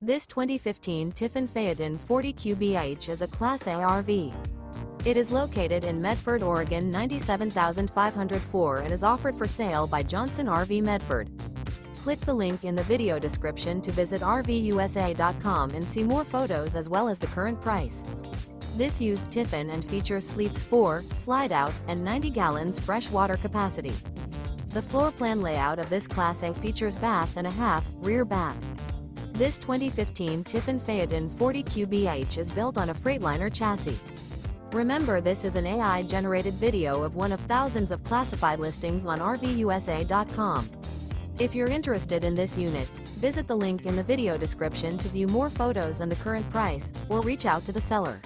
This 2015 Tiffin Phaeton 40 QBH is a Class A RV. It is located in Medford, Oregon 97504 and is offered for sale by Johnson RV Medford. Click the link in the video description to visit RVUSA.com and see more photos as well as the current price. This used Tiffin and features sleeps 4, Slideout, and 90 gallons fresh water capacity. The floor plan layout of this Class A features bath and a half, rear bath. This 2015 Tiffin Phaeton 40 QBH is built on a Freightliner chassis. Remember, this is an AI-generated video of one of thousands of classified listings on RVUSA.com. If you're interested in this unit, visit the link in the video description to view more photos and the current price, or reach out to the seller.